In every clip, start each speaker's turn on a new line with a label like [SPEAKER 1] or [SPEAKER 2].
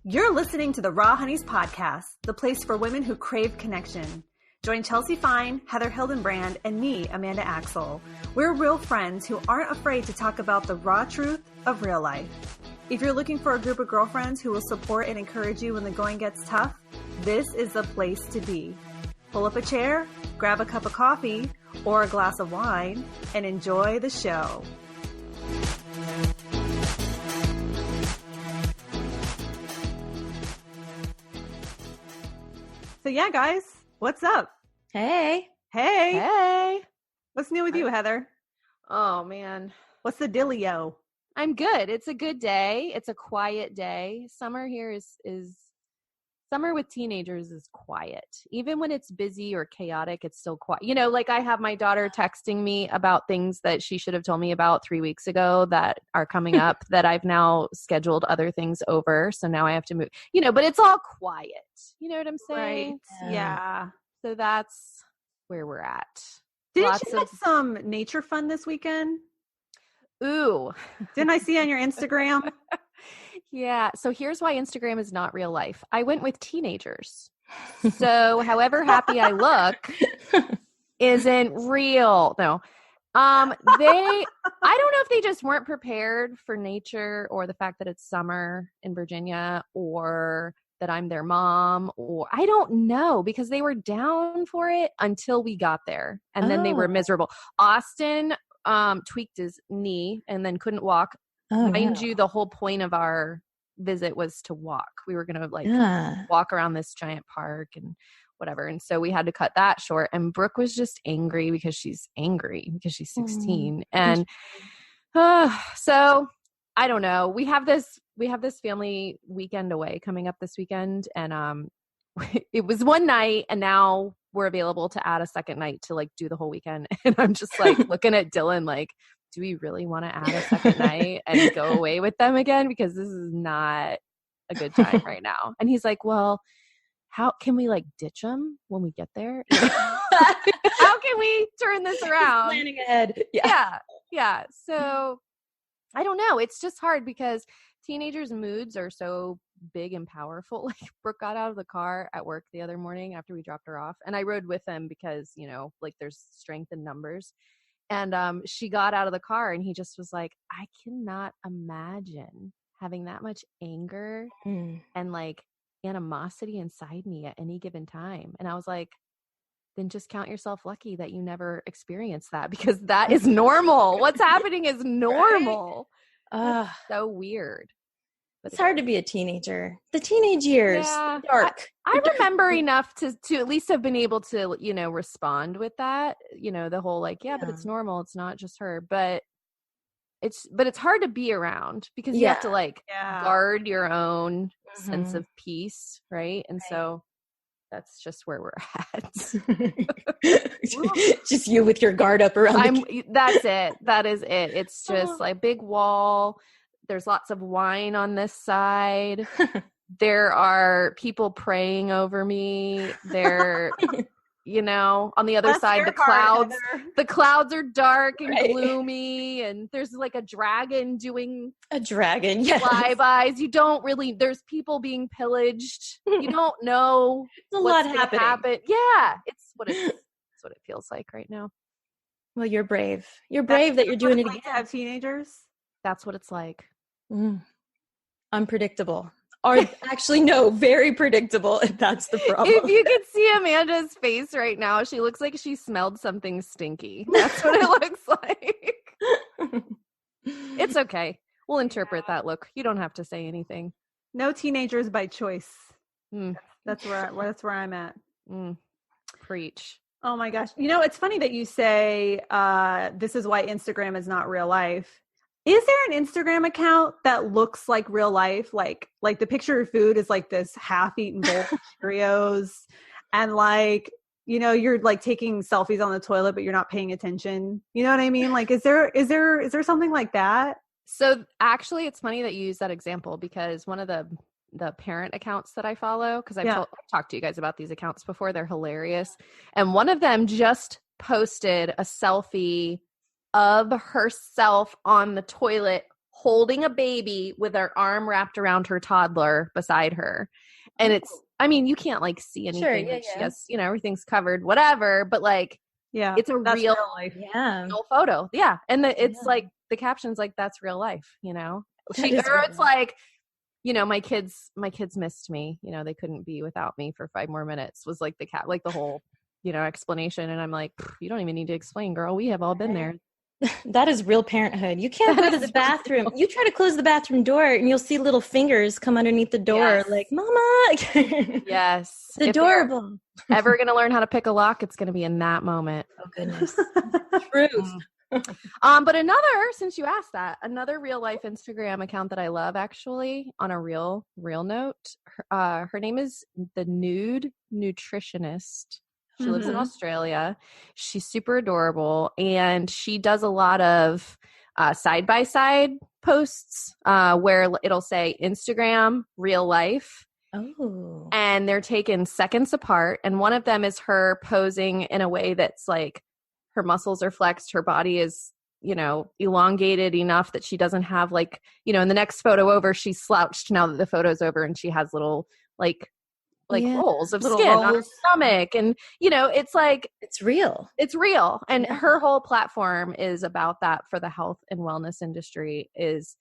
[SPEAKER 1] You're listening to the Raw Honeys podcast, the place for women who crave connection. Join Chelsea Fine, Heather Hildenbrand, and me, Amanda Axel. We're real friends who aren't afraid to talk about the raw truth of real life. If you're looking for a group of girlfriends who will support and encourage you when the going gets tough, this is the place to be. Pull up a chair, grab a cup of coffee or a glass of wine, and enjoy the show. So yeah, guys, what's up?
[SPEAKER 2] Hey.
[SPEAKER 1] What's new with you, Heather?
[SPEAKER 2] Oh, man.
[SPEAKER 1] What's the dealio?
[SPEAKER 2] I'm good. It's a good day. It's a quiet day. Summer here is summer with teenagers is quiet. Even when it's busy or chaotic, it's still quiet. You know, like I have my daughter texting me about things that she should have told me about 3 weeks ago that are coming up that I've now scheduled other things over. So now I have to move, but it's all quiet. You know what I'm saying?
[SPEAKER 1] Right. Yeah.
[SPEAKER 2] So that's where we're at.
[SPEAKER 1] Didn't you get some nature fun this weekend?
[SPEAKER 2] Ooh.
[SPEAKER 1] Didn't I see on your Instagram?
[SPEAKER 2] Yeah. So here's why Instagram is not real life. I went with teenagers. So however happy I look isn't real. No. I don't know if they just weren't prepared for nature or the fact that it's summer in Virginia or that I'm their mom, or I don't know, because they were down for it until we got there. And then they were miserable. Austin tweaked his knee and then couldn't walk. Mind you, the whole point of our visit was to walk. We were going to walk around this giant park and whatever. And so we had to cut that short. And Brooke was just angry because she's 16. And so I don't know. We have this family weekend away coming up this weekend. And it was one night and now we're available to add a second night to like do the whole weekend. And I'm just like looking at Dylan like, do we really want to add a second night and go away with them again? Because this is not a good time right now. And he's like, well, how can we like ditch them when we get there? How can we turn this around?
[SPEAKER 3] Planning ahead.
[SPEAKER 2] Yeah. So I don't know. It's just hard because teenagers' moods are so big and powerful. Like Brooke got out of the car at work the other morning after we dropped her off. And I rode with them because, like there's strength in numbers. And she got out of the car and he just was like, I cannot imagine having that much anger and like animosity inside me at any given time. And I was like, then just count yourself lucky that you never experienced that, because that is normal. What's happening is normal. Right? So weird. But
[SPEAKER 3] it's hard to be a teenager. The teenage years, dark.
[SPEAKER 2] I remember enough to at least have been able to, respond with that, the whole like, but it's normal. It's not just her, but it's hard to be around because you have to like guard your own sense of peace. Right. And so that's just where we're at.
[SPEAKER 3] Just you with your guard up around.
[SPEAKER 2] That's it. That is it. It's just like big wall. There's lots of wine on this side. There are people praying over me. They're, on the other side, the clouds are dark and gloomy. And there's like a dragon doing flybys. You don't really, there's people being pillaged. You don't know
[SPEAKER 3] what's going to happen.
[SPEAKER 2] Yeah. It's what it feels like right now.
[SPEAKER 3] Well, you're brave. You're brave that you're doing it again.
[SPEAKER 1] To have teenagers.
[SPEAKER 2] That's what it's like.
[SPEAKER 3] Unpredictable. Or actually, no, very predictable. And that's the problem.
[SPEAKER 2] If you could see Amanda's face right now, she looks like she smelled something stinky. That's what it looks like. It's okay. We'll interpret that look. You don't have to say anything.
[SPEAKER 1] No teenagers by choice. That's where I'm at.
[SPEAKER 2] Preach.
[SPEAKER 1] Oh my gosh. It's funny that you say this is why Instagram is not real life. Is there an Instagram account that looks like real life? Like the picture of food is like this half-eaten bowl of Cheerios, and like, you're like taking selfies on the toilet, but you're not paying attention. You know what I mean? Like, is there something like that?
[SPEAKER 2] So actually, it's funny that you use that example because one of the parent accounts that I follow, because I've talked to you guys about these accounts before. They're hilarious. And one of them just posted a selfie of herself on the toilet holding a baby with her arm wrapped around her toddler beside her. And it's, I mean, you can't like see anything.
[SPEAKER 3] Sure, yeah,
[SPEAKER 2] She has, you know, everything's covered, whatever, but like,
[SPEAKER 1] Yeah.
[SPEAKER 2] it's a real
[SPEAKER 1] life.
[SPEAKER 3] Yeah.
[SPEAKER 2] photo. Yeah. And it's
[SPEAKER 3] Yeah.
[SPEAKER 2] like, the caption's like, that's real life, you know?
[SPEAKER 3] That is
[SPEAKER 2] Or
[SPEAKER 3] real
[SPEAKER 2] it's
[SPEAKER 3] life.
[SPEAKER 2] like, you know, my kids missed me, you know, they couldn't be without me for 5 more minutes was like like the whole, you know, explanation. And I'm like, you don't even need to explain, girl. We have all been there.
[SPEAKER 3] That is real parenthood. You can't go to the bathroom. You try to close the bathroom door and you'll see little fingers come underneath the door like, Mama.
[SPEAKER 2] Yes.
[SPEAKER 3] It's adorable.
[SPEAKER 2] Ever going to learn how to pick a lock, it's going to be in that moment.
[SPEAKER 3] Oh, goodness. Truth.
[SPEAKER 2] But since you asked that, another real life Instagram account that I love, actually, on a real note, her name is The Nude Nutritionist. She lives in Australia. She's super adorable, and she does a lot of side-by-side posts where it'll say Instagram, real life.
[SPEAKER 3] Oh.
[SPEAKER 2] And they're taken seconds apart. And one of them is her posing in a way that's like her muscles are flexed. Her body is, you know, elongated enough that she doesn't have like, you know, in the next photo over, she's slouched now that the photo's over and she has little like rolls of skin on her stomach. And, you know, it's like,
[SPEAKER 3] it's real.
[SPEAKER 2] It's real. And her whole platform is about that for the health and wellness industry is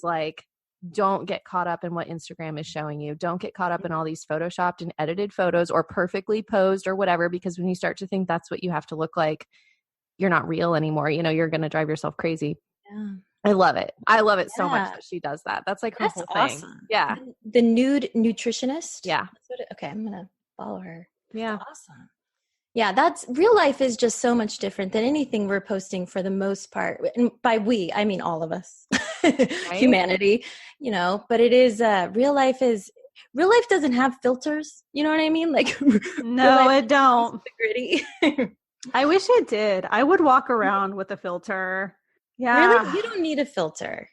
[SPEAKER 2] like, don't get caught up in what Instagram is showing you. Don't get caught up in all these photoshopped and edited photos or perfectly posed or whatever, because when you start to think that's what you have to look like, you're not real anymore. You know, you're going to drive yourself crazy.
[SPEAKER 3] Yeah.
[SPEAKER 2] I love it. I love it so much that she does that. That's like her whole thing. Yeah.
[SPEAKER 3] The Nude Nutritionist.
[SPEAKER 2] Yeah.
[SPEAKER 3] Okay. I'm going to follow her.
[SPEAKER 2] Yeah.
[SPEAKER 3] That's awesome. Yeah. That's real life is just so much different than anything we're posting for the most part. And by we, I mean all of us, humanity, you know, but it is, real life doesn't have filters. You know what I mean? Like,
[SPEAKER 1] no, it don't.
[SPEAKER 3] Gritty.
[SPEAKER 1] I wish it did. I would walk around with a filter. Yeah.
[SPEAKER 3] Really? You don't need a filter.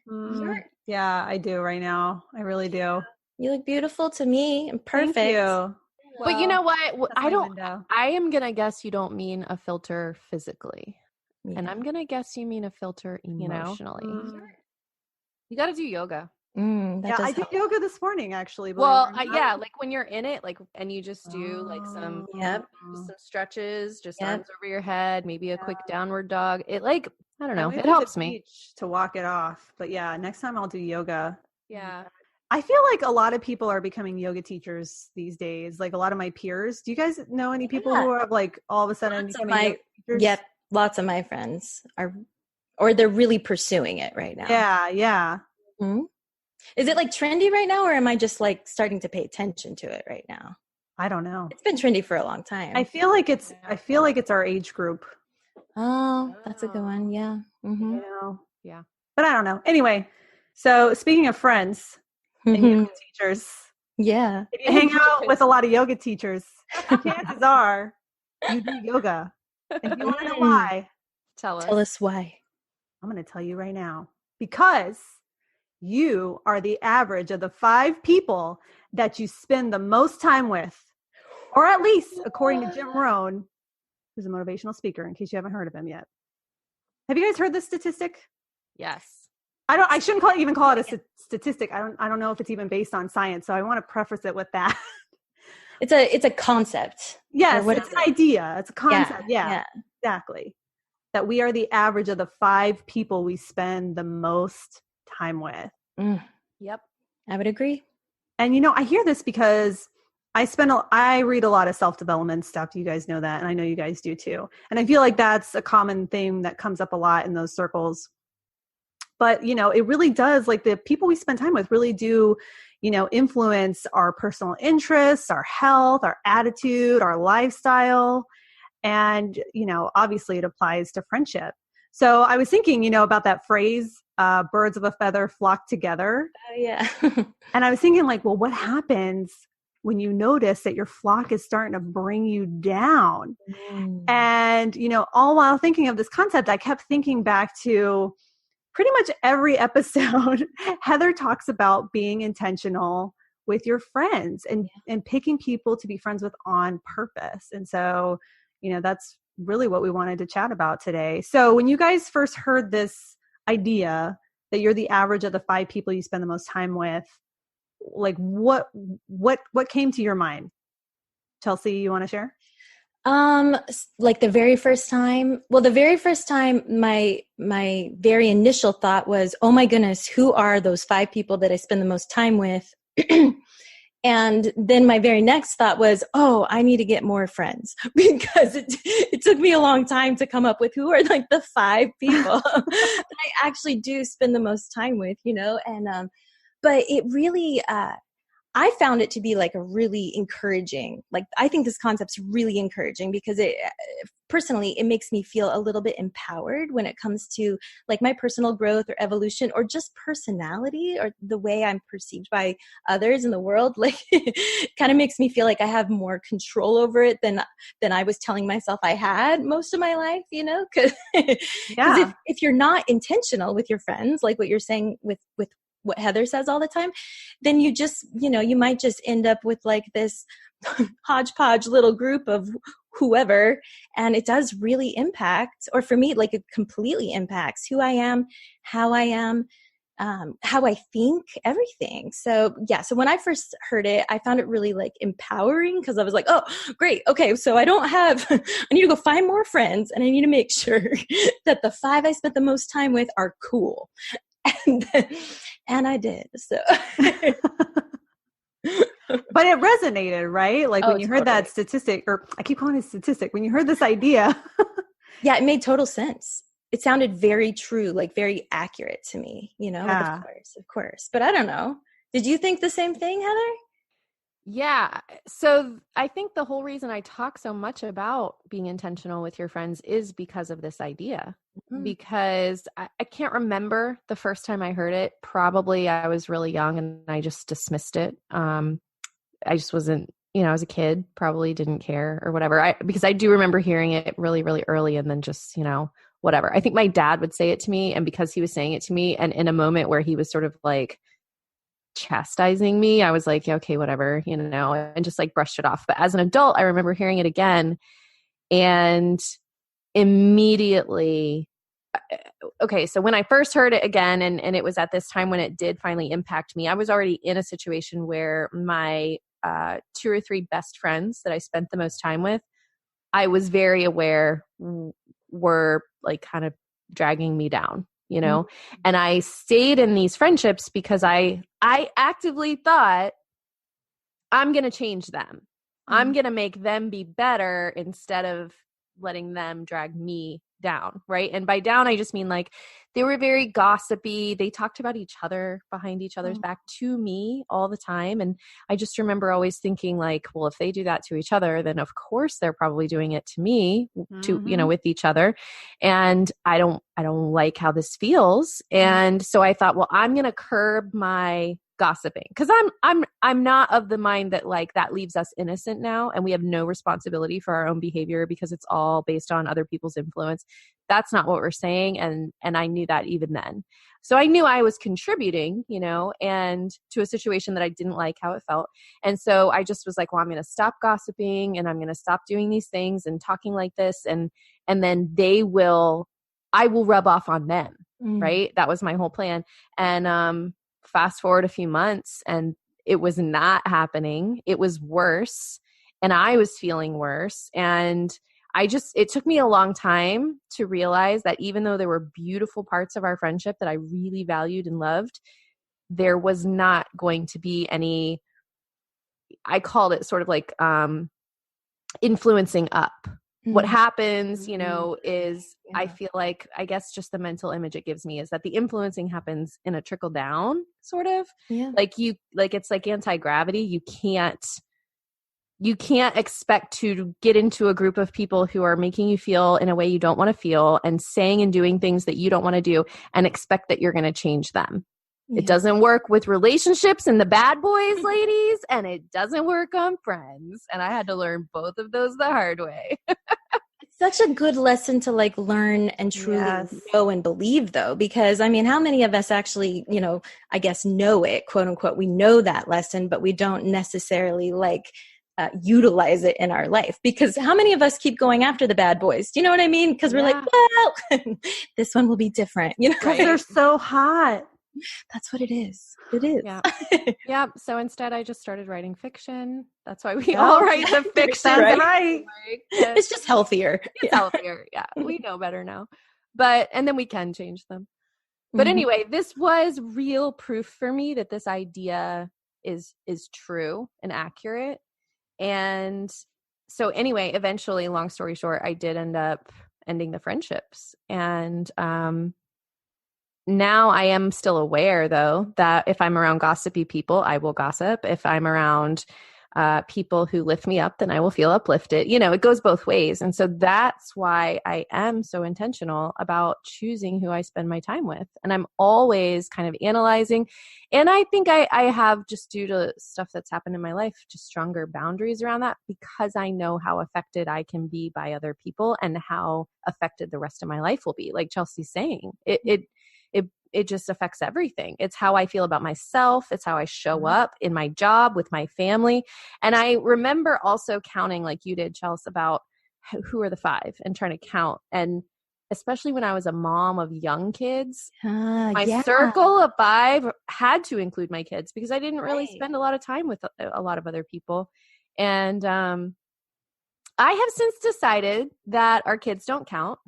[SPEAKER 1] Yeah, I do right now. I really do.
[SPEAKER 3] You look beautiful to me and perfect.
[SPEAKER 1] Thank you.
[SPEAKER 2] But you know what? I am going to guess you don't mean a filter physically. Yeah. And I'm going to guess you mean a filter emotionally. You know? You got to do yoga.
[SPEAKER 1] I did yoga this morning, actually.
[SPEAKER 2] Well, like when you're in it, like, and you just do like some stretches, just arms over your head, maybe a quick downward dog. It like, I don't know, it helps me
[SPEAKER 1] to walk it off. But yeah, next time I'll do yoga.
[SPEAKER 2] Yeah.
[SPEAKER 1] I feel like a lot of people are becoming yoga teachers these days. Like a lot of my peers. Do you guys know any people who are like all of a sudden becoming yoga teachers?
[SPEAKER 3] Yep. Lots of my friends are, or they're really pursuing it right now.
[SPEAKER 1] Yeah. Yeah.
[SPEAKER 3] Mm-hmm. Is it like trendy right now, or am I just like starting to pay attention to it right now?
[SPEAKER 1] I don't know.
[SPEAKER 3] It's been trendy for a long time.
[SPEAKER 1] I feel like it's our age group.
[SPEAKER 3] Oh, that's a good one. Yeah. Mm-hmm.
[SPEAKER 1] You know? Yeah. But I don't know. Anyway, so speaking of friends and yoga teachers.
[SPEAKER 3] Yeah.
[SPEAKER 1] If you hang out with a lot of yoga teachers, chances are you do yoga. And if you want to know why,
[SPEAKER 3] tell us why.
[SPEAKER 1] I'm going to tell you right now. Because you are the average of the 5 people that you spend the most time with, or at least according to Jim Rohn, who's a motivational speaker, in case you haven't heard of him yet. Have you guys heard this statistic?
[SPEAKER 2] Yes.
[SPEAKER 1] I shouldn't even call it a statistic. I don't know if it's even based on science. So I want to preface it with that.
[SPEAKER 3] It's a concept.
[SPEAKER 1] Yes, it's an idea. It's a concept. Yeah, exactly. That we are the average of the 5 people we spend the most time with.
[SPEAKER 2] Yep.
[SPEAKER 3] I would agree.
[SPEAKER 1] And you know, I hear this because I read a lot of self-development stuff. You guys know that. And I know you guys do too. And I feel like that's a common theme that comes up a lot in those circles. But, you know, it really does, like the people we spend time with really do, you know, influence our personal interests, our health, our attitude, our lifestyle. And, you know, obviously it applies to friendship. So I was thinking, you know, about that phrase, birds of a feather flock together.
[SPEAKER 3] Oh, yeah.
[SPEAKER 1] And I was thinking like, well, what happens when you notice that your flock is starting to bring you down? And, you know, all while thinking of this concept, I kept thinking back to pretty much every episode. Heather talks about being intentional with your friends and picking people to be friends with on purpose. And so, you know, that's really what we wanted to chat about today. So when you guys first heard this idea, that you're the average of the 5 people you spend the most time with, like what came to your mind? Chelsea, you want to share?
[SPEAKER 3] Like the very first time, my very initial thought was, oh my goodness, who are those 5 people that I spend the most time with? And then my very next thought was, oh, I need to get more friends, because it took me a long time to come up with who are like the 5 people that I actually do spend the most time with, and, but it really, I found it to be like a really encouraging, like, I think this concept's really encouraging because personally, it makes me feel a little bit empowered when it comes to like my personal growth or evolution or just personality or the way I'm perceived by others in the world. Like kind of makes me feel like I have more control over it than I was telling myself I had most of my life, because if you're not intentional with your friends, like what you're saying with what Heather says all the time, then you just, you might just end up with like this hodgepodge little group of whoever. And it does really impact, or for me, like it completely impacts who I am, how I think, everything. So yeah. So when I first heard it, I found it really like empowering because I was like, oh, great. Okay. So I need to go find more friends and I need to make sure that the 5 I spent the most time with are cool. And I did. So,
[SPEAKER 1] but it resonated, right? Like when you heard that statistic, or I keep calling it statistic, when you heard this idea.
[SPEAKER 3] Yeah, it made total sense. It sounded very true, like very accurate to me,
[SPEAKER 1] Yeah.
[SPEAKER 3] of course. But I don't know. Did you think the same thing, Heather?
[SPEAKER 2] Yeah. So I think the whole reason I talk so much about being intentional with your friends is because of this idea. Mm-hmm. Because I can't remember the first time I heard it. Probably I was really young and I just dismissed it. I just wasn't, as a kid, probably didn't care or whatever. Because I do remember hearing it really, really early and then just, whatever. I think my dad would say it to me, and because he was saying it to me and in a moment where he was sort of like chastising me, I was like, yeah, okay, whatever, and just like brushed it off. But as an adult, I remember hearing it again and immediately, okay, so when I first heard it again, and it was at this time when it did finally impact me, I was already in a situation where my 2 or 3 best friends that I spent the most time with, I was very aware were like kind of dragging me down. Mm-hmm. And I stayed in these friendships because I actively thought, I'm going to change them. Mm-hmm. I'm going to make them be better instead of letting them drag me down. Right. And by down, I just mean like they were very gossipy. They talked about each other behind each other's back to me all the time. And I just remember always thinking like, well, if they do that to each other, then of course they're probably doing it to me, to, with each other. And I don't like how this feels. And so I thought, well, I'm going to curb my gossiping because I'm not of the mind that like that leaves us innocent now and we have no responsibility for our own behavior because it's all based on other people's influence. That's not what we're saying. And I knew that even then. So I knew I was contributing, and to a situation that I didn't like how it felt. And so I just was like, well, I'm going to stop gossiping and I'm going to stop doing these things and talking like this. And then I will rub off on them. Right. That was my whole plan. And, fast forward a few months and it was not happening. It was worse and I was feeling worse. And it took me a long time to realize that even though there were beautiful parts of our friendship that I really valued and loved, there was not going to be any, I called it sort of like influencing up. What happens, is I feel like, I guess just the mental image it gives me is that the influencing happens in a trickle down sort of it's like anti-gravity. You can't expect to get into a group of people who are making you feel in a way you don't want to feel and saying and doing things that you don't want to do and expect that you're going to change them. Yeah. It doesn't work with relationships and the bad boys, ladies, and it doesn't work on friends. And I had to learn both of those the hard way.
[SPEAKER 3] It's such a good lesson to like learn and truly know and believe though, because I mean, how many of us actually, I guess know it, quote unquote, we know that lesson, but we don't necessarily like utilize it in our life. Because how many of us keep going after the bad boys? Do you know what I mean? Because we're like, well, this one will be different. You know,
[SPEAKER 1] because they're so hot.
[SPEAKER 3] That's what it is. It is.
[SPEAKER 2] Yeah. Yeah. So instead, I just started writing fiction. That's why we all write the fiction.
[SPEAKER 1] Right.
[SPEAKER 3] It's just healthier.
[SPEAKER 2] It's healthier. Yeah. We know better now. And then we can change them. But anyway, this was real proof for me that this idea is true and accurate. And so anyway, eventually, long story short, I did end up ending the friendships. And now I am still aware, though, that if I'm around gossipy people, I will gossip. If I'm around people who lift me up, then I will feel uplifted. You know, it goes both ways. And so that's why I am so intentional about choosing who I spend my time with. And I'm always kind of analyzing. And I think I have, just due to stuff that's happened in my life, just stronger boundaries around that, because I know how affected I can be by other people and how affected the rest of my life will be. Like Chelsea's saying, it just affects everything. It's how I feel about myself. It's how I show up in my job, with my family. And I remember also counting, like you did, Chelsea, about who are the 5 and trying to count. And especially when I was a mom of young kids, my circle of 5 had to include my kids, because I didn't really spend a lot of time with a lot of other people. And I have since decided that our kids don't count.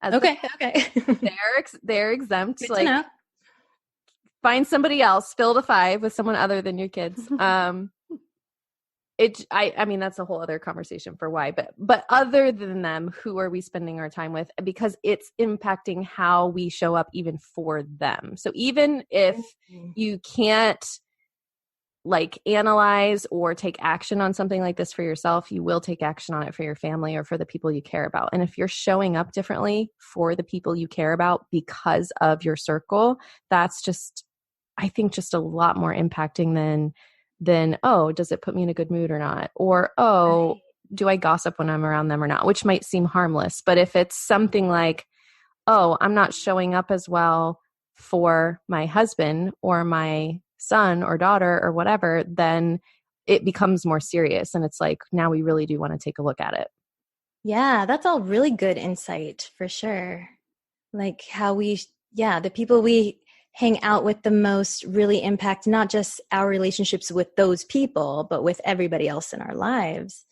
[SPEAKER 3] Okay.
[SPEAKER 2] They're exempt.
[SPEAKER 3] Good
[SPEAKER 2] like,
[SPEAKER 3] to know.
[SPEAKER 2] Find somebody else, fill the 5 with someone other than your kids. I mean, that's a whole other conversation for why, but other than them, who are we spending our time with? Because it's impacting how we show up even for them. So even if you can't like analyze or take action on something like this for yourself, you will take action on it for your family or for the people you care about. And if you're showing up differently for the people you care about because of your circle, that's just, I think, just a lot more impacting than, oh, does it put me in a good mood or not? Or, oh, do I gossip when I'm around them or not? Which might seem harmless. But if it's something like, oh, I'm not showing up as well for my husband or my son or daughter or whatever, then it becomes more serious. And it's like, now we really do want to take a look at it.
[SPEAKER 3] Yeah, that's all really good insight for sure. Like how the people we hang out with the most really impact not just our relationships with those people, but with everybody else in our lives.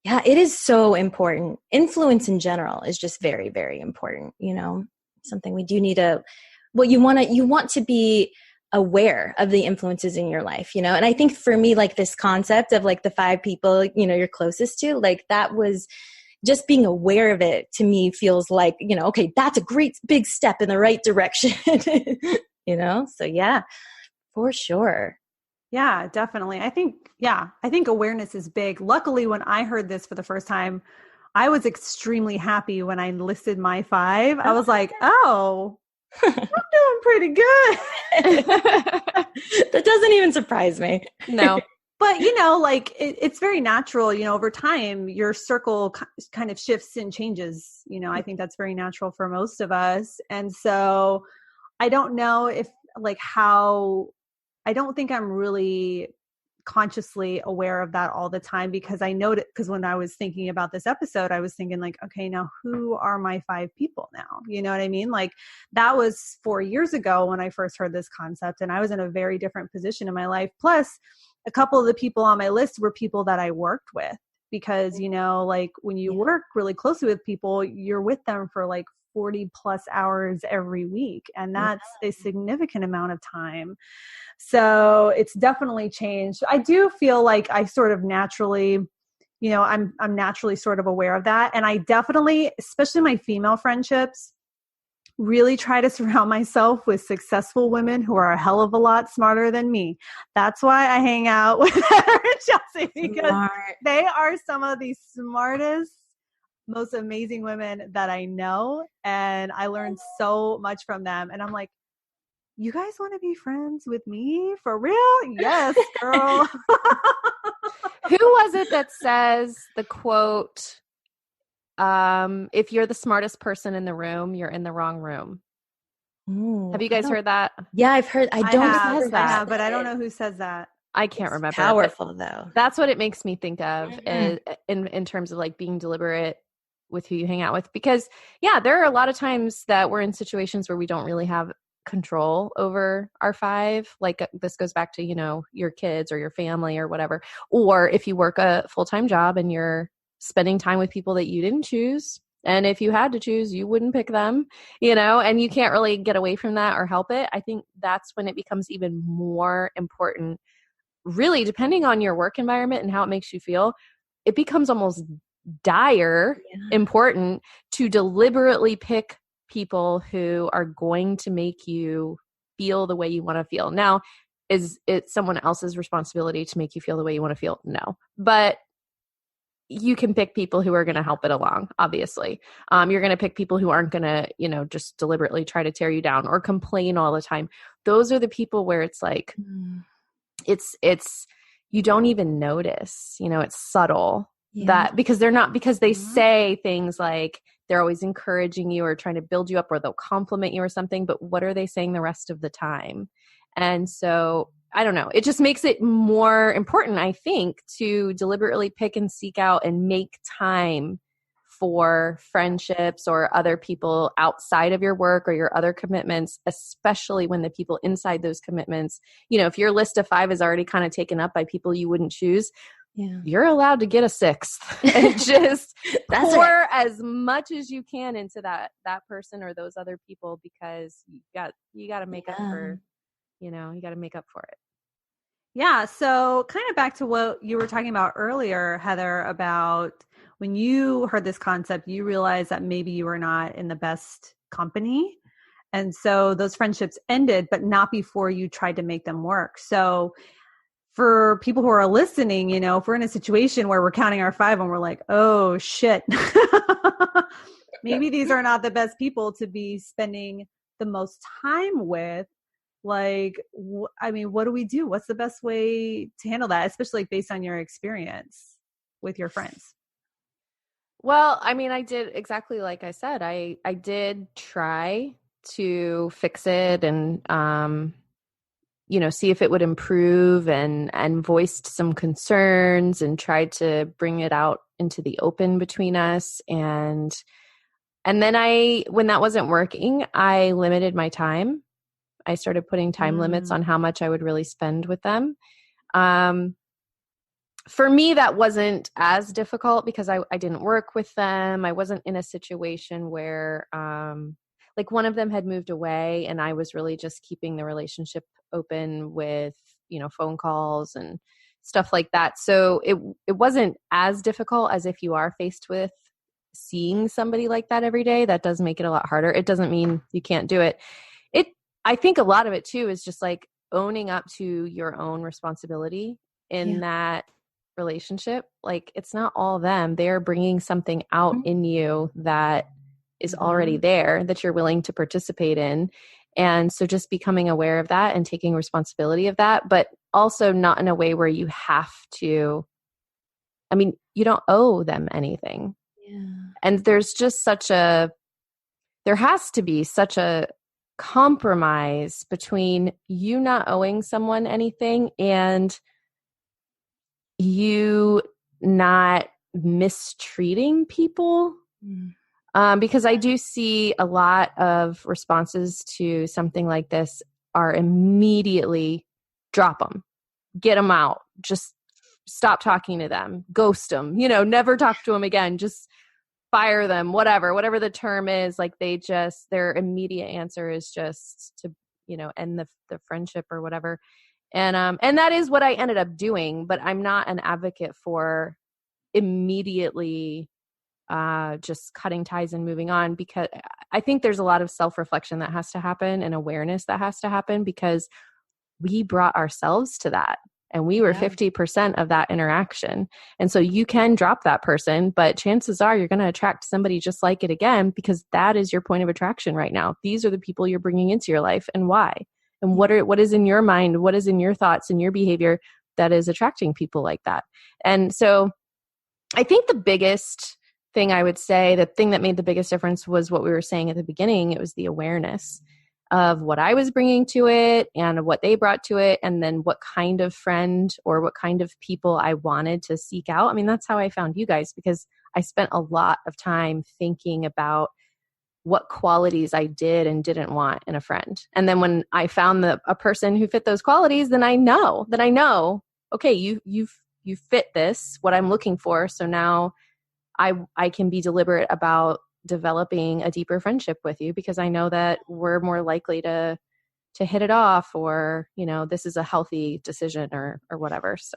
[SPEAKER 3] Yeah, it is so important. Influence in general is just very, very important. You know, something we do need you want to be aware of the influences in your life, you know? And I think for me, like this concept of like the 5 people, you know, you're closest to, like that was just being aware of it to me feels like, you know, okay, that's a great big step in the right direction, you know? So yeah, for sure.
[SPEAKER 1] Yeah, definitely. I think awareness is big. Luckily, when I heard this for the first time, I was extremely happy when I listed my 5. I was like, oh, I'm doing pretty good.
[SPEAKER 3] That doesn't even surprise me.
[SPEAKER 2] No.
[SPEAKER 1] But, you know, like it's very natural, you know, over time, your circle kind of shifts and changes. You know, I think that's very natural for most of us. And so I don't know if I don't think I'm really consciously aware of that all the time, because I know because when I was thinking about this episode, I was thinking like, okay, now who are my 5 people now? You know what I mean? Like that was 4 years ago when I first heard this concept, and I was in a very different position in my life. Plus a couple of the people on my list were people that I worked with, because, you know, like when you work really closely with people, you're with them for like 40 plus hours every week. And that's a significant amount of time. So it's definitely changed. I do feel like I sort of naturally, you know, I'm naturally sort of aware of that. And I definitely, especially my female friendships, really try to surround myself with successful women who are a hell of a lot smarter than me. That's why I hang out with Heather and Chelsea, because they are some of the smartest, most amazing women that I know. And I learned so much from them. And I'm like, you guys want to be friends with me for real? Yes, girl.
[SPEAKER 2] Who was it that says the quote, if you're the smartest person in the room, you're in the wrong room?
[SPEAKER 3] Ooh,
[SPEAKER 2] have you guys heard that?
[SPEAKER 3] Yeah, I've heard. I have,
[SPEAKER 1] but I don't know who says that.
[SPEAKER 2] I can't remember.
[SPEAKER 3] Powerful though.
[SPEAKER 2] That's what it makes me think of
[SPEAKER 3] Mm-hmm.
[SPEAKER 2] in terms of like being deliberate with who you hang out with. Because yeah, there are a lot of times that we're in situations where we don't really have control over our 5. Like this goes back to, your kids or your family or whatever. Or if you work a full-time job and you're spending time with people that you didn't choose. And if you had to choose, you wouldn't pick them, and you can't really get away from that or help it. I think that's when it becomes even more important, really, depending on your work environment and how it makes you feel. It becomes almost dire important to deliberately pick people who are going to make you feel the way you want to feel. Now, is it someone else's responsibility to make you feel the way you want to feel? No. But you can pick people who are going to help it along, obviously. You're going to pick people who aren't going to, just deliberately try to tear you down or complain all the time. Those are the people where it's like, it's you don't even notice, it's subtle. That because they say things like they're always encouraging you or trying to build you up, or they'll compliment you or something, but what are they saying the rest of the time? And so I don't know, it just makes it more important, I think, to deliberately pick and seek out and make time for friendships or other people outside of your work or your other commitments, especially when the people inside those commitments, if your list of 5 is already kind of taken up by people you wouldn't choose, you're allowed to get a 6th and just pour as much as you can into that person or those other people, because you got to make up for, you got to make up for it.
[SPEAKER 1] Yeah. So kind of back to what you were talking about earlier, Heather, about when you heard this concept, you realized that maybe you were not in the best company. And so those friendships ended, but not before you tried to make them work. So for people who are listening, if we're in a situation where we're counting our 5 and we're like, oh shit, maybe these are not the best people to be spending the most time with. Like, what do we do? What's the best way to handle that, especially based on your experience with your friends?
[SPEAKER 2] Well, I did exactly like I said. I did try to fix it and, see if it would improve, and voiced some concerns and tried to bring it out into the open between us. And then when that wasn't working, I limited my time. I started putting time limits on how much I would really spend with them. For me, that wasn't as difficult because I didn't work with them. I wasn't in a situation where, like one of them had moved away and I was really just keeping the relationship open with, phone calls and stuff like that. So it wasn't as difficult as if you are faced with seeing somebody like that every day. That does make it a lot harder. It doesn't mean you can't do it. I think a lot of it too is just like owning up to your own responsibility in that relationship. Like it's not all them. They're bringing something out in you that is already there that you're willing to participate in. And so just becoming aware of that and taking responsibility of that, but also not in a way where you have to, you don't owe them anything. Yeah. And there's just there has to be such a compromise between you not owing someone anything and you not mistreating people. Because I do see a lot of responses to something like this are immediately drop them, get them out, just stop talking to them, ghost them, never talk to them again, just fire them, whatever the term is. Like their immediate answer is just to, end the friendship or whatever. And that is what I ended up doing, but I'm not an advocate for immediately just cutting ties and moving on, because I think there's a lot of self-reflection that has to happen and awareness that has to happen, because we brought ourselves to that. And we were 50% of that interaction. And so you can drop that person, but chances are you're going to attract somebody just like it again, because that is your point of attraction right now. These are the people you're bringing into your life, and why, and what is in your mind, what is in your thoughts and your behavior that is attracting people like that. And so I think the biggest thing I would say, the thing that made the biggest difference was what we were saying at the beginning. It was the awareness. of what I was bringing to it and what they brought to it, and then what kind of friend or what kind of people I wanted to seek out. I mean, that's how I found you guys, because I spent a lot of time thinking about what qualities I did and didn't want in a friend. And then when I found a person who fit those qualities, then I know, okay, you fit this, what I'm looking for. So now I can be deliberate about developing a deeper friendship with you, because I know that we're more likely to hit it off, or, this is a healthy decision or whatever. So.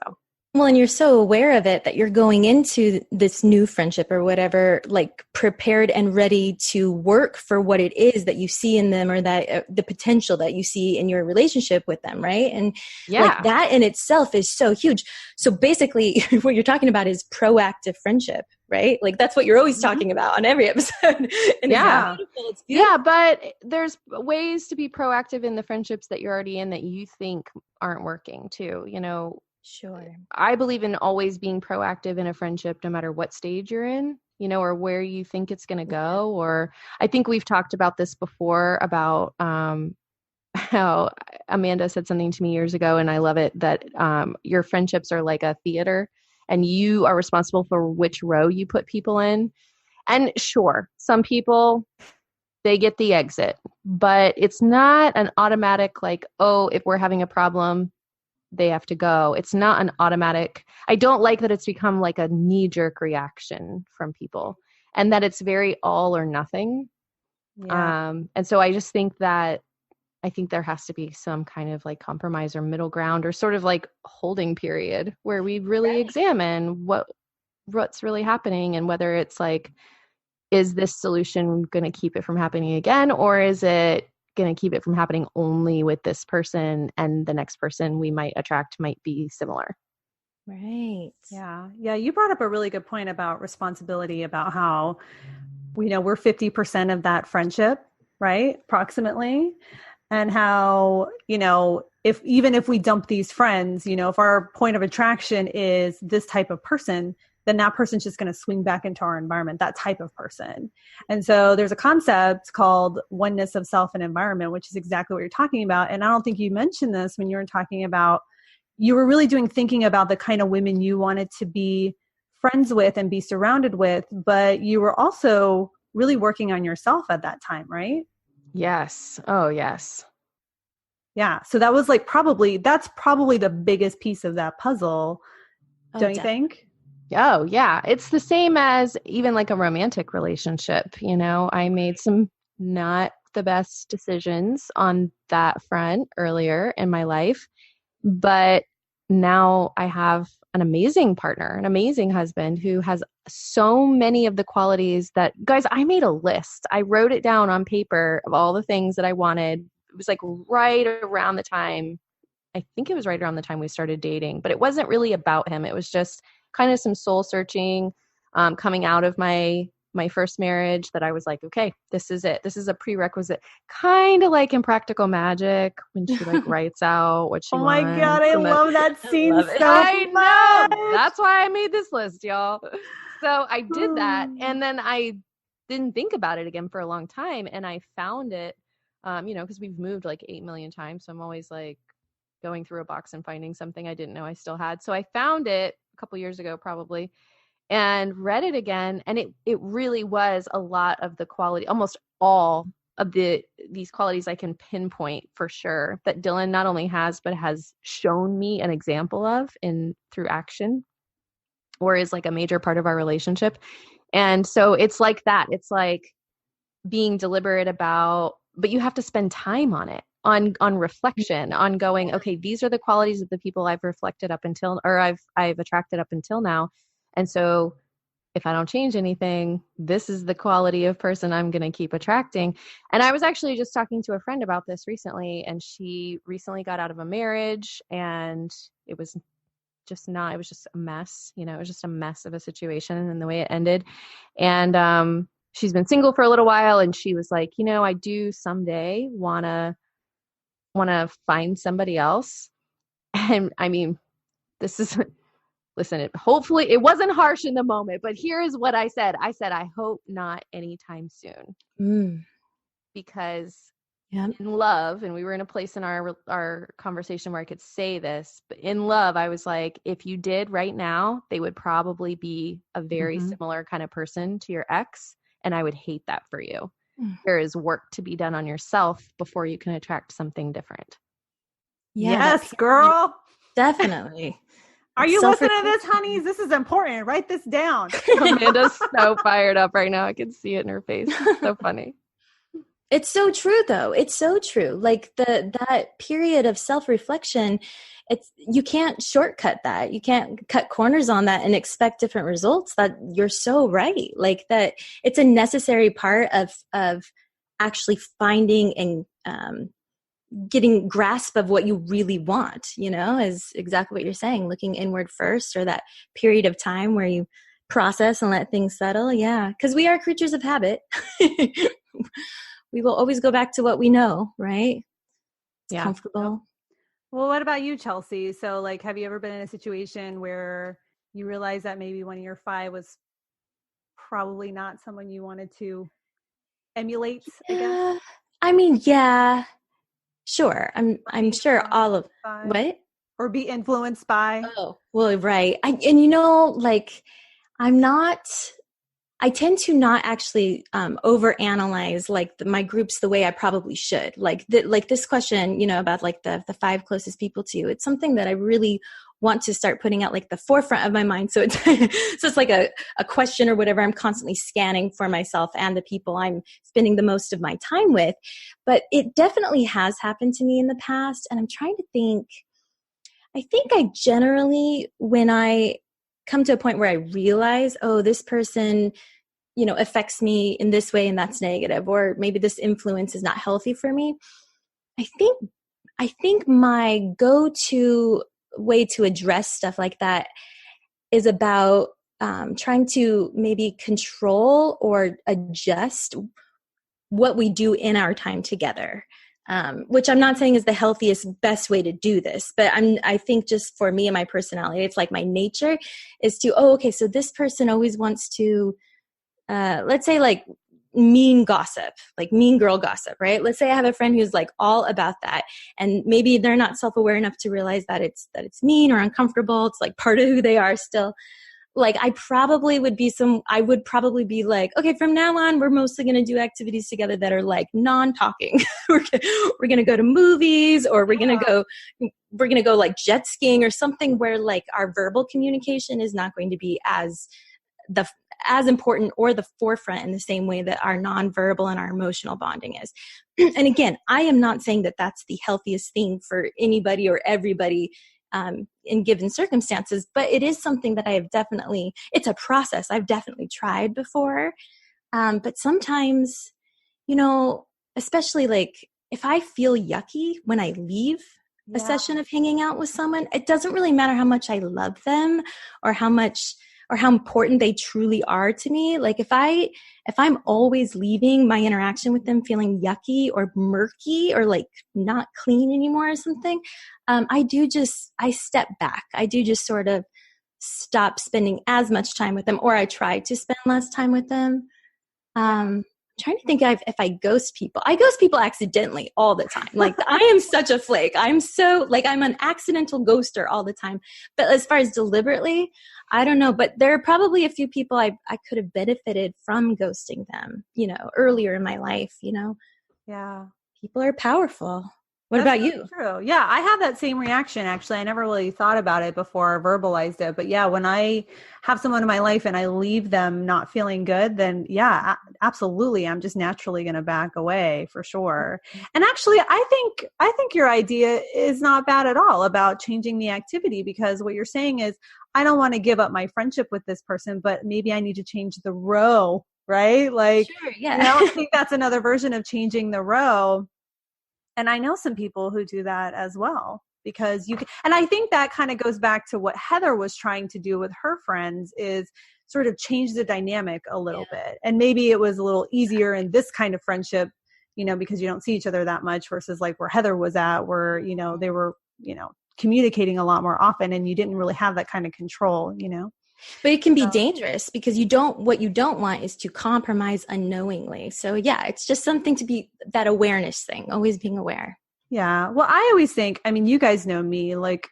[SPEAKER 3] Well, and you're so aware of it that you're going into this new friendship or whatever, like prepared and ready to work for what it is that you see in them, or that the potential that you see in your relationship with them. Right. And like that in itself is so huge. So basically what you're talking about is proactive friendship, right? Like that's what you're always talking about on every episode. And
[SPEAKER 2] yeah.
[SPEAKER 3] It's beautiful. It's beautiful.
[SPEAKER 2] Yeah. But there's ways to be proactive in the friendships that you're already in that you think aren't working too,
[SPEAKER 3] Sure.
[SPEAKER 2] I believe in always being proactive in a friendship, no matter what stage you're in, or where you think it's going to go. Or I think we've talked about this before about how Amanda said something to me years ago, and I love it, that your friendships are like a theater and you are responsible for which row you put people in. And sure, some people, they get the exit, but it's not an automatic like, oh, if we're having a problem, they have to go. It's not an automatic. I don't like that it's become like a knee-jerk reaction from people, and that it's very all or nothing.
[SPEAKER 1] Yeah.
[SPEAKER 2] And so I just think that there has to be some kind of like compromise or middle ground, or sort of like holding period where we really examine what's really happening, and whether it's like, is this solution going to keep it from happening again, or is it going to keep it from happening only with this person, and the next person we might attract might be similar.
[SPEAKER 3] Right.
[SPEAKER 1] Yeah. Yeah. You brought up a really good point about responsibility, about how, we're 50% of that friendship, right? Approximately. And how, if we dump these friends, if our point of attraction is this type of person, then that person's just going to swing back into our environment, that type of person. And so there's a concept called oneness of self and environment, which is exactly what you're talking about. And I don't think you mentioned this when you were talking about, you were really thinking about the kind of women you wanted to be friends with and be surrounded with, but you were also really working on yourself at that time, right?
[SPEAKER 2] Yes. Oh, yes.
[SPEAKER 1] Yeah. So that was that's probably the biggest piece of that puzzle. Don't you think?
[SPEAKER 2] Oh, yeah. It's the same as even like a romantic relationship. I made some not the best decisions on that front earlier in my life, but now I have an amazing partner, an amazing husband who has so many of the qualities that, guys, I made a list. I wrote it down on paper of all the things that I wanted. It was like right around the time, I think it was right around the time we started dating, but it wasn't really about him. It was just kind of some soul searching, coming out of my first marriage, that I was like, okay, this is it. This is a prerequisite, kind of like in Practical Magic when she like writes out what she wants.
[SPEAKER 1] Oh my God, I love that scene so
[SPEAKER 2] I
[SPEAKER 1] much.
[SPEAKER 2] know. That's why I made this list, y'all. So I did that, and then I didn't think about it again for a long time, and I found it, because we've moved like 8 million times, so I'm always like going through a box and finding something I didn't know I still had. So I found it a couple years ago probably, and read it again. And it really was a lot of the quality, almost all of these qualities I can pinpoint for sure that Dylan not only has, but has shown me an example of through action, or is like a major part of our relationship. And so it's like that. It's like being deliberate about, but you have to spend time on it, on reflection, on going, okay, these are the qualities of the people I've reflected up until, or I've attracted up until now. And so if I don't change anything, this is the quality of person I'm going to keep attracting. And I was actually just talking to a friend about this recently, and she recently got out of a marriage, and it was just a mess. It was just a mess of a situation, and the way it ended. And she's been single for a little while, and she was like, I do someday want to find somebody else. And I mean, listen, hopefully it wasn't harsh in the moment, but here is what I said. I said, I hope not anytime soon. Because
[SPEAKER 3] Yeah.
[SPEAKER 2] In love, and we were in a place in our conversation where I could say this, but in love, I was like, if you did right now, they would probably be a very similar kind of person to your ex, and I would hate that for you. There is work to be done on yourself before you can attract something different.
[SPEAKER 3] Yeah,
[SPEAKER 1] yes, girl.
[SPEAKER 3] Definitely.
[SPEAKER 1] Are you listening to this, honeys? This is important. Write this down.
[SPEAKER 2] Amanda's so fired up right now. I can see it in her face. It's so funny.
[SPEAKER 3] It's so true, though. It's so true. Like that period of self-reflection, you can't shortcut that. You can't cut corners on that and expect different results. That you're so right. Like that, it's a necessary part of actually finding and getting grasp of what you really want. Is exactly what you're saying. Looking inward first, or that period of time where you process and let things settle. Yeah, because we are creatures of habit. We will always go back to what we know, right? It's comfortable.
[SPEAKER 1] Well, what about you, Chelsea? So like, have you ever been in a situation where you realized that maybe one of your five was probably not someone you wanted to emulate, I guess?
[SPEAKER 3] I mean, yeah, sure. I'm sure all of what?
[SPEAKER 1] Or be influenced by.
[SPEAKER 3] Oh, well, right. Like I tend to not actually overanalyze like my groups the way I probably should. Like this question, about like the five closest people to you. It's something that I really want to start putting out like the forefront of my mind. So it's like a question or whatever I'm constantly scanning for myself and the people I'm spending the most of my time with. But it definitely has happened to me in the past. And I'm trying to think. I think I generally, when I come to a point where I realize, oh, this person, affects me in this way and that's negative, or maybe this influence is not healthy for me. I think my go-to way to address stuff like that is about trying to maybe control or adjust what we do in our time together. Which I'm not saying is the healthiest, best way to do this, but I think just for me and my personality, it's like my nature is to, so this person always wants to, let's say like mean gossip, like mean girl gossip, right? Let's say I have a friend who's like all about that, and maybe they're not self-aware enough to realize that it's mean or uncomfortable. It's like part of who they are still. Like I would probably be like, okay, from now on, we're mostly going to do activities together that are like non-talking. we're going to go to movies, or we're going to go like jet skiing or something where like our verbal communication is not going to be as important or the forefront in the same way that our nonverbal and our emotional bonding is. And again, I am not saying that that's the healthiest thing for anybody or everybody in given circumstances, but it is something that it's a process I've definitely tried before. But sometimes, especially like if I feel yucky when I leave a session of hanging out with someone, it doesn't really matter how much I love them or how important they truly are to me. Like if I'm always leaving my interaction with them feeling yucky or murky or like not clean anymore or something, I step back. I do just sort of stop spending as much time with them, or I try to spend less time with them. I'm trying to think if I ghost people. I ghost people accidentally all the time. Like I am such a flake. I'm an accidental ghoster all the time. But as far as deliberately, I don't know. But there are probably a few people I could have benefited from ghosting them, earlier in my life,
[SPEAKER 1] Yeah.
[SPEAKER 3] People are powerful. What about you?
[SPEAKER 1] True. Yeah, I have that same reaction, actually. I never really thought about it before I verbalized it. But yeah, when I have someone in my life and I leave them not feeling good, then yeah, absolutely. I'm just naturally going to back away for sure. And actually, I think your idea is not bad at all about changing the activity, because what you're saying is, I don't want to give up my friendship with this person, but maybe I need to change the row, right? Like,
[SPEAKER 3] sure, yeah.
[SPEAKER 1] I think that's another version of changing the row. And I know some people who do that as well, because and I think that kind of goes back to what Heather was trying to do with her friends, is sort of change the dynamic a little bit. And maybe it was a little easier in this kind of friendship, because you don't see each other that much, versus like where Heather was at, where, they were, communicating a lot more often and you didn't really have that kind of control,
[SPEAKER 3] But it can be dangerous because what you don't want is to compromise unknowingly. So yeah, it's just something to be that awareness thing, always being aware.
[SPEAKER 1] Yeah. Well, I always think, I mean, you guys know me, like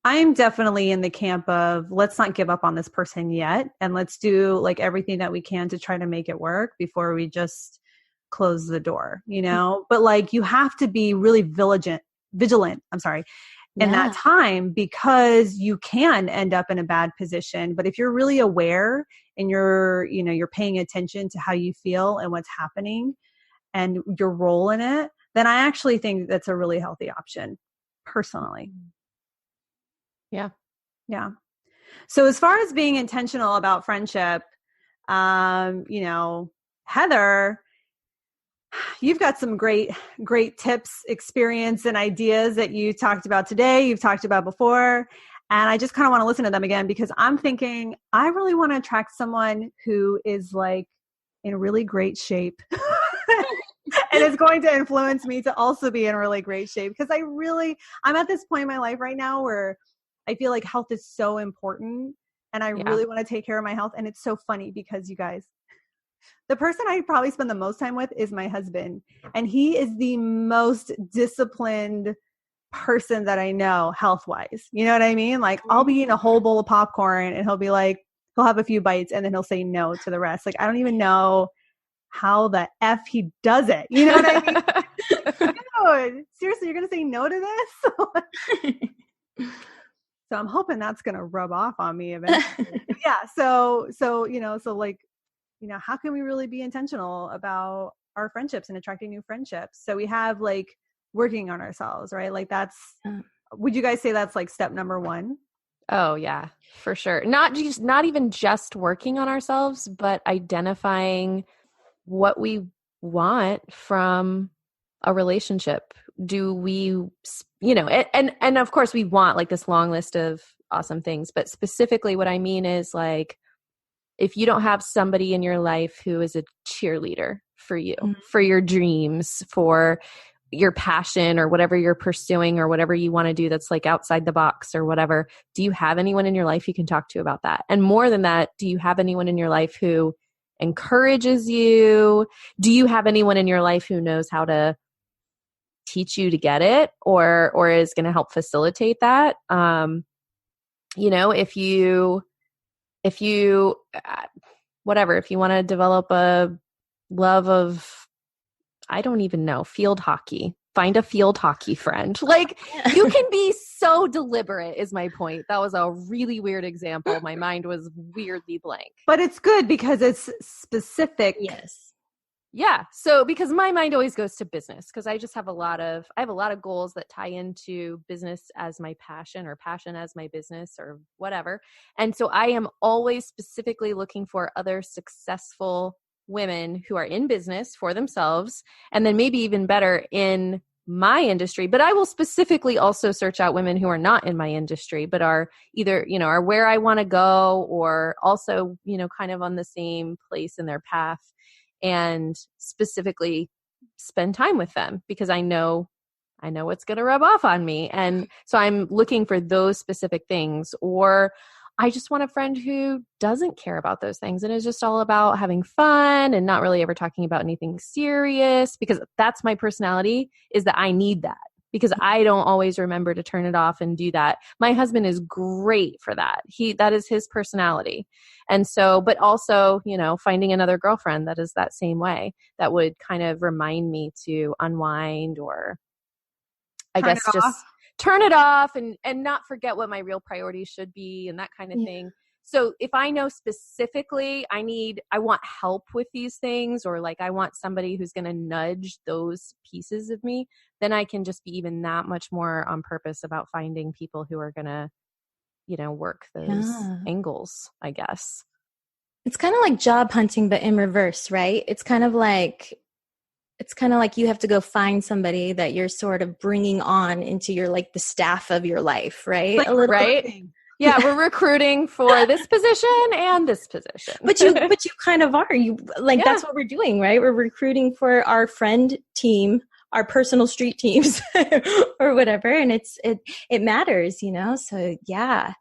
[SPEAKER 1] I'm definitely in the camp of let's not give up on this person yet. And let's do like everything that we can to try to make it work before we just close the door, you know, but like you have to be really vigilant, in that time, because you can end up in a bad position. But if you're really aware and you're paying attention to how you feel and what's happening and your role in it, then I actually think that's a really healthy option personally.
[SPEAKER 2] Yeah.
[SPEAKER 1] Yeah. So as far as being intentional about friendship, Heather, you've got some great tips, experience, and ideas that you talked about today, you've talked about before. And I just kind of want to listen to them again because I'm thinking I really want to attract someone who is like in really great shape and is going to influence me to also be in really great shape. Because I'm at this point in my life right now where I feel like health is so important and I really want to take care of my health. And it's so funny because you guys, the person I probably spend the most time with is my husband. And he is the most disciplined person that I know health-wise. You know what I mean? Like I'll be eating a whole bowl of popcorn and he'll be like, he'll have a few bites and then he'll say no to the rest. Like, I don't even know how the F he does it. You know what I mean? Dude, seriously, you're going to say no to this? So I'm hoping that's going to rub off on me eventually. Yeah. So how can we really be intentional about our friendships and attracting new friendships? So we have like working on ourselves, right? Like would you guys say that's like step number one?
[SPEAKER 2] Oh yeah, for sure. Not even just working on ourselves, but identifying what we want from a relationship. Do we, and of course we want like this long list of awesome things, but specifically what I mean is like, if you don't have somebody in your life who is a cheerleader for you, for your dreams, for your passion or whatever you're pursuing or whatever you want to do that's like outside the box or whatever, do you have anyone in your life you can talk to about that? And more than that, do you have anyone in your life who encourages you? Do you have anyone in your life who knows how to teach you to get it or is going to help facilitate that? If you want to develop a love of, I don't even know, field hockey, find a field hockey friend. Like you can be so deliberate is my point. That was a really weird example. My mind was weirdly blank.
[SPEAKER 1] But it's good because it's specific.
[SPEAKER 3] Yes.
[SPEAKER 2] Yeah. So because my mind always goes to business because I just have a lot of goals that tie into business as my passion or passion as my business or whatever. And so I am always specifically looking for other successful women who are in business for themselves and then maybe even better in my industry. But I will specifically also search out women who are not in my industry, but are either, are where I want to go or also, kind of on the same place in their path. And specifically spend time with them because I know what's going to rub off on me. And so I'm looking for those specific things, or I just want a friend who doesn't care about those things and is just all about having fun and not really ever talking about anything serious, because that's my personality, is that I need that because I don't always remember to turn it off and do that. My husband is great for that. That is his personality. And so, but also, finding another girlfriend that is that same way, that would kind of remind me to unwind or I guess just turn it off and not forget what my real priorities should be and that kind of thing. So if I know specifically I want help with these things, or like I want somebody who's going to nudge those pieces of me, then I can just be even that much more on purpose about finding people who are going to, work those angles, I guess.
[SPEAKER 3] It's kind of like job hunting, but in reverse, right? It's kind of like you have to go find somebody that you're sort of bringing on into your, like the staff of your life, right?
[SPEAKER 1] Like, right?
[SPEAKER 2] Yeah, we're recruiting for this position and this position.
[SPEAKER 3] But you kind of are. That's what we're doing, right? We're recruiting for our friend team, our personal street teams or whatever. And it matters, So yeah.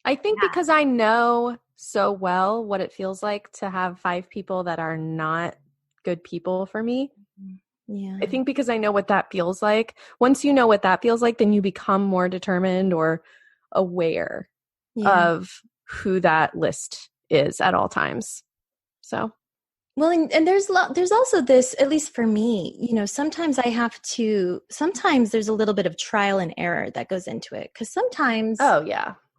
[SPEAKER 2] I think because I know so well what it feels like to have 5 people that are not good people for me.
[SPEAKER 3] Yeah.
[SPEAKER 2] I think because I know what that feels like. Once you know what that feels like, then you become more determined or aware of who that list is at all times. So.
[SPEAKER 3] Well, and there's also this, at least for me, you know, sometimes there's a little bit of trial and error that goes into it. Cause sometimes,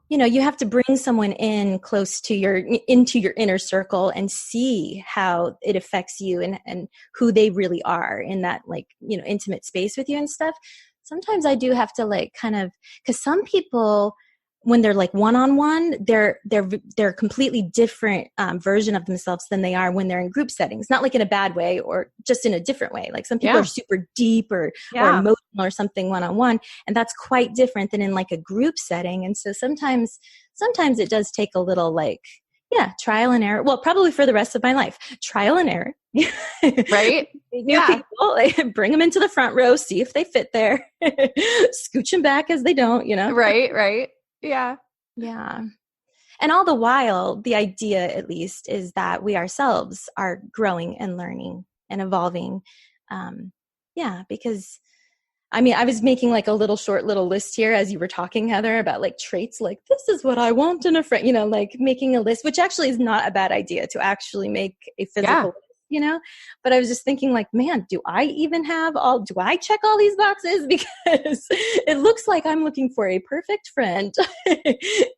[SPEAKER 3] you know, you have to bring someone in close to into your inner circle and see how it affects you and who they really are in that, like, you know, intimate space with you and stuff. Sometimes I do have to, like, kind of, cause some people, when they're like one-on-one, they're a completely different version of themselves than they are when they're in group settings. Not like in a bad way, or just in a different way. Like some people are super deep or emotional or something one-on-one, and that's quite different than in like a group setting. And so sometimes it does take a little, like, trial and error. Well, probably for the rest of my life, trial and error.
[SPEAKER 2] Right?
[SPEAKER 3] New people, bring them into the front row, see if they fit there, scooch them back as they don't, you know?
[SPEAKER 2] Right. Yeah.
[SPEAKER 3] Yeah. And all the while, the idea, at least, is that we ourselves are growing and learning and evolving. Because I mean, I was making like a short little list here as you were talking, Heather, about like traits, like this is what I want in a friend, you know, like making a list, which actually is not a bad idea to actually make a physical list, you know, but I was just thinking like, man, do I check all these boxes? Because it looks like I'm looking for a perfect friend,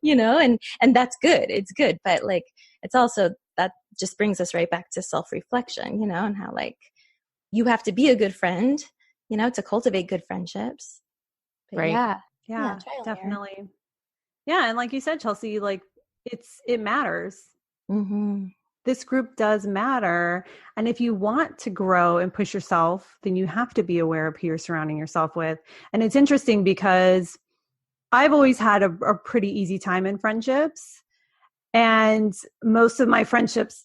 [SPEAKER 3] you know, and that's good. It's good. But like, it's also, that just brings us right back to self-reflection, you know, and how like you have to be a good friend, you know, to cultivate good friendships. But
[SPEAKER 2] right.
[SPEAKER 1] Yeah, definitely. Yeah. And like you said, Chelsea, like it matters.
[SPEAKER 3] Mm-hmm.
[SPEAKER 1] This group does matter. And if you want to grow and push yourself, then you have to be aware of who you're surrounding yourself with. And it's interesting because I've always had a pretty easy time in friendships. And most of my friendships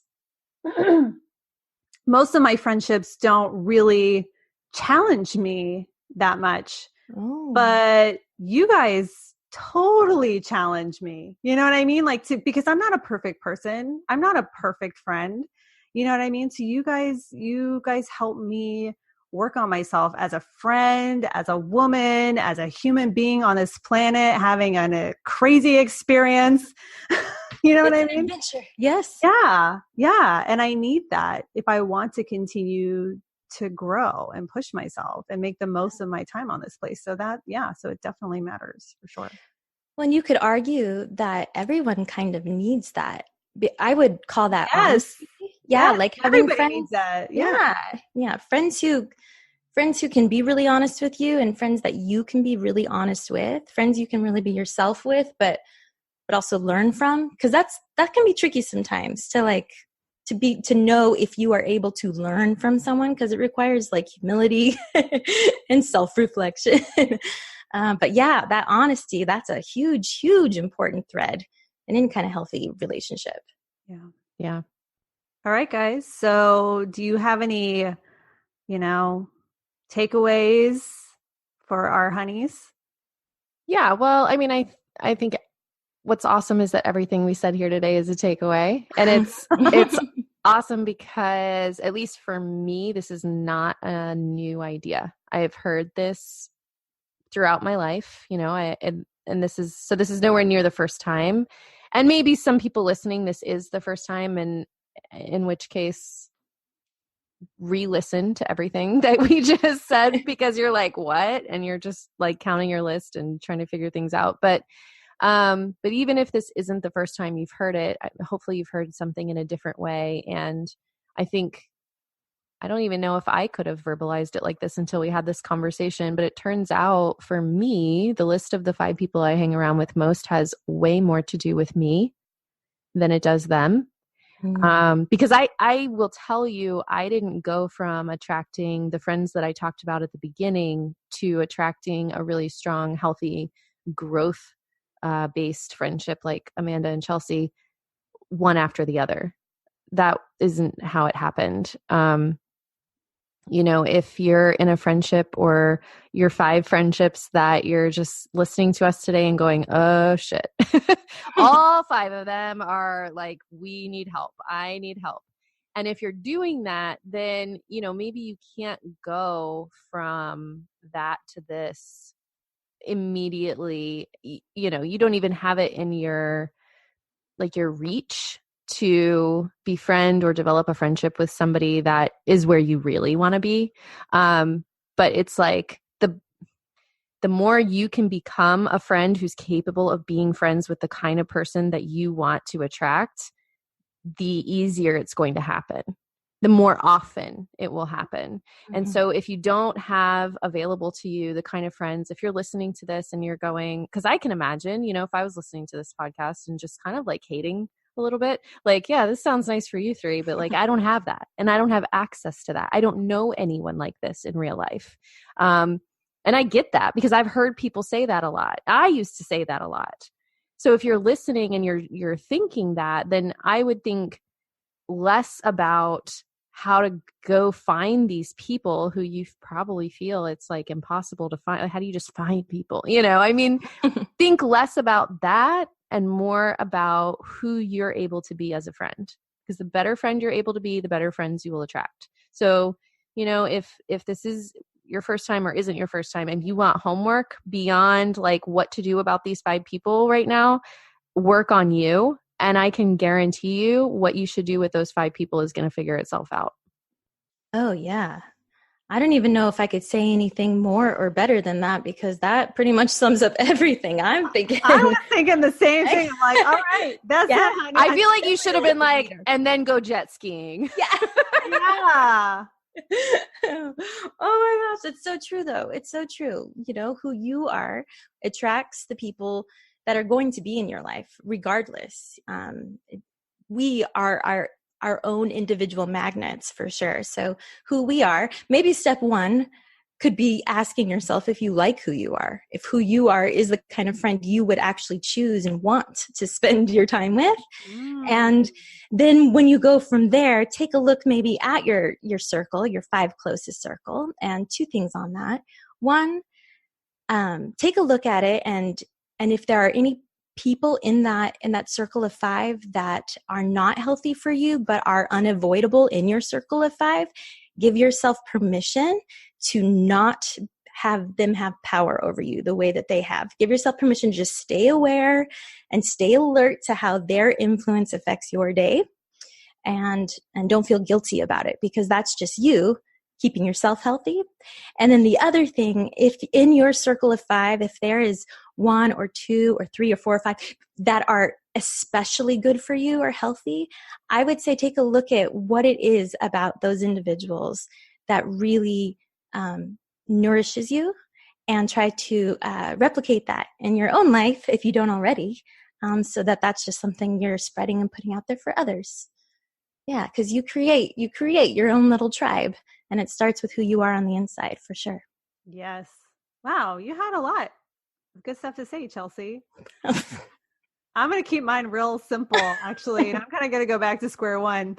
[SPEAKER 1] don't really challenge me that much. But you guys totally challenge me. You know what I mean? Like because I'm not a perfect person. I'm not a perfect friend. You know what I mean? So you guys help me work on myself as a friend, as a woman, as a human being on this planet, having a crazy experience. You know what I mean?
[SPEAKER 3] Adventure. Yes.
[SPEAKER 1] Yeah. And I need that if I want to continue to grow and push myself and make the most of my time on this place. So so it definitely matters for sure.
[SPEAKER 3] Well, and you could argue that everyone kind of needs that. I would call that
[SPEAKER 1] honesty.
[SPEAKER 3] Like having
[SPEAKER 1] everybody
[SPEAKER 3] friends.
[SPEAKER 1] Needs that.
[SPEAKER 3] Yeah. Friends who can be really honest with you, and friends that you can be really honest with, friends you can really be yourself with, but also learn from. Because that can be tricky sometimes to know if you are able to learn from someone, because it requires like humility and self-reflection. But yeah, that honesty, that's a huge, huge important thread in any kind of healthy relationship.
[SPEAKER 2] Yeah.
[SPEAKER 1] All right, guys. So do you have any, takeaways for our honeys?
[SPEAKER 2] Yeah. Well, I mean, I think what's awesome is that everything we said here today is a takeaway, and it's awesome because, at least for me, this is not a new idea. I have heard this throughout my life, and this is nowhere near the first time. And maybe some people listening, this is the first time, and in which case, re-listen to everything that we just said, because you're like, what? And you're just like counting your list and trying to figure things out. But even if this isn't the first time you've heard it, hopefully you've heard something in a different way. And I don't even know if I could have verbalized it like this until we had this conversation, but it turns out for me, the list of the 5 people I hang around with most has way more to do with me than it does them. Because I will tell you, I didn't go from attracting the friends that I talked about at the beginning to attracting a really strong, healthy, growth based friendship like Amanda and Chelsea, one after the other. That isn't how it happened. if you're in a friendship or your 5 friendships that you're just listening to us today and going, oh shit, all 5 of them are like, we need help. I need help. And if you're doing that, then, maybe you can't go from that to this immediately. You don't even have it in your reach to befriend or develop a friendship with somebody that is where you really want to be. But it's like the more you can become a friend who's capable of being friends with the kind of person that you want to attract, the easier it's going to happen. The more often it will happen. Mm-hmm. And so if you don't have available to you the kind of friends, if you're listening to this and you're going, because I can imagine, if I was listening to this podcast and just kind of like hating a little bit, like, yeah, this sounds nice for you 3, but like, I don't have that. And I don't have access to that. I don't know anyone like this in real life. And I get that because I've heard people say that a lot. I used to say that a lot. So if you're listening and you're thinking that, then I would think less about how to go find these people who you probably feel it's like impossible to find. Like, how do you just find people? Think less about that and more about who you're able to be as a friend. Because the better friend you're able to be, the better friends you will attract. So, if this is your first time or isn't your first time and you want homework beyond like what to do about these 5 people right now, work on you. And I can guarantee you what you should do with those 5 people is going to figure itself out.
[SPEAKER 3] Oh, yeah. I don't even know if I could say anything more or better than that because that pretty much sums up everything I'm thinking.
[SPEAKER 1] I was thinking the same thing. I'm like, all right, that's it. Honey.
[SPEAKER 2] I feel like you should have been like, and then go jet skiing.
[SPEAKER 3] Yeah.
[SPEAKER 1] Yeah.
[SPEAKER 3] Oh my gosh. It's so true though. It's so true. Who you are attracts the people that are going to be in your life regardless. We are our own individual magnets for sure. So who we are, maybe step 1 could be asking yourself if you like who you are, if who you are is the kind of friend you would actually choose and want to spend your time with. And then when you go from there, take a look maybe at your circle, your 5 closest circle, and 2 things on that. 1, take a look at it and if there are any people in that circle of 5 that are not healthy for you but are unavoidable in your circle of 5, give yourself permission to not have them have power over you the way that they have. Give yourself permission to just stay aware and stay alert to how their influence affects your day, and don't feel guilty about it because that's just you keeping yourself healthy. And then the other thing, if in your circle of 5, if there is 1 or 2 or 3 or 4 or 5 that are especially good for you or healthy, I would say take a look at what it is about those individuals that really nourishes you and try to replicate that in your own life if you don't already, so that's just something you're spreading and putting out there for others. Yeah, because you create your own little tribe, and it starts with who you are on the inside for sure.
[SPEAKER 1] Yes. Wow, you had a lot of good stuff to say, Chelsea. I'm going to keep mine real simple, actually, and I'm kind of going to go back to square one.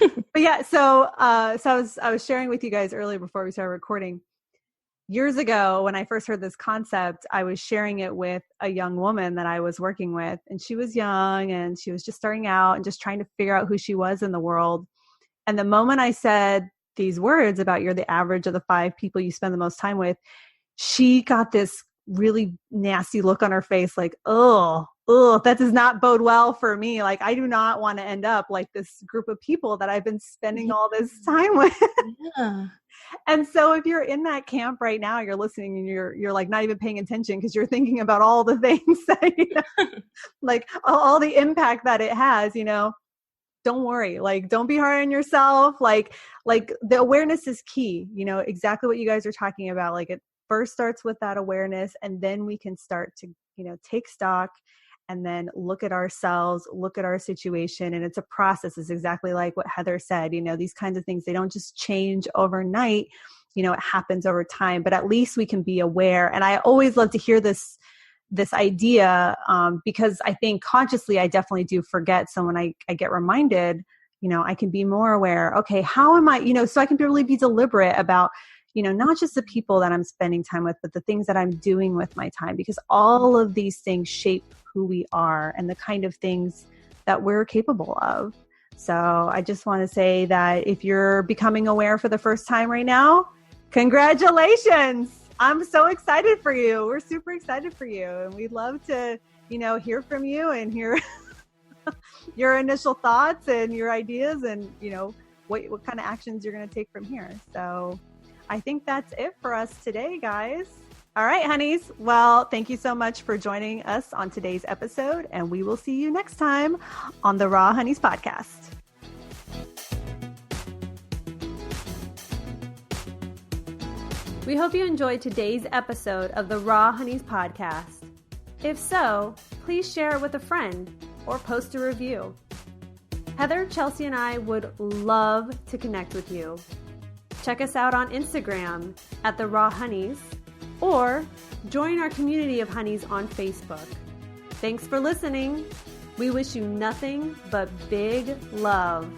[SPEAKER 1] But yeah, so I was sharing with you guys earlier before we started recording. Years ago, when I first heard this concept, I was sharing it with a young woman that I was working with, and she was young and she was just starting out and just trying to figure out who she was in the world. And the moment I said these words about you're the average of the 5 people you spend the most time with, she got this really nasty look on her face, like, oh, that does not bode well for me. Like, I do not want to end up like this group of people that I've been spending all this time with. Yeah. And so if you're in that camp right now, you're listening and you're like not even paying attention because you're thinking about all the things that, like all the impact that it has, don't worry. Like, don't be hard on yourself. Like the awareness is key, exactly what you guys are talking about. Like, it first starts with that awareness, and then we can start to, take stock and then look at ourselves, look at our situation. And it's a process. It's exactly like what Heather said, these kinds of things, they don't just change overnight. It happens over time, but at least we can be aware. And I always love to hear this idea, because I think consciously, I definitely do forget. So when I get reminded, I can be more aware. Okay, how am I, so I can really be deliberate about, not just the people that I'm spending time with, but the things that I'm doing with my time, because all of these things shape who we are and the kind of things that we're capable of. So I just want to say that if you're becoming aware for the first time right now, congratulations. I'm so excited for you. We're super excited for you. And we'd love to, hear from you and hear your initial thoughts and your ideas and, what kind of actions you're going to take from here. So I think that's it for us today, guys. All right, honeys. Well, thank you so much for joining us on today's episode, and we will see you next time on the Raw Honeys podcast. We hope you enjoyed today's episode of the Raw Honeys podcast. If so, please share it with a friend or post a review. Heather, Chelsea, and I would love to connect with you. Check us out on Instagram at the Raw Honeys, or join our community of honeys on Facebook. Thanks for listening. We wish you nothing but big love.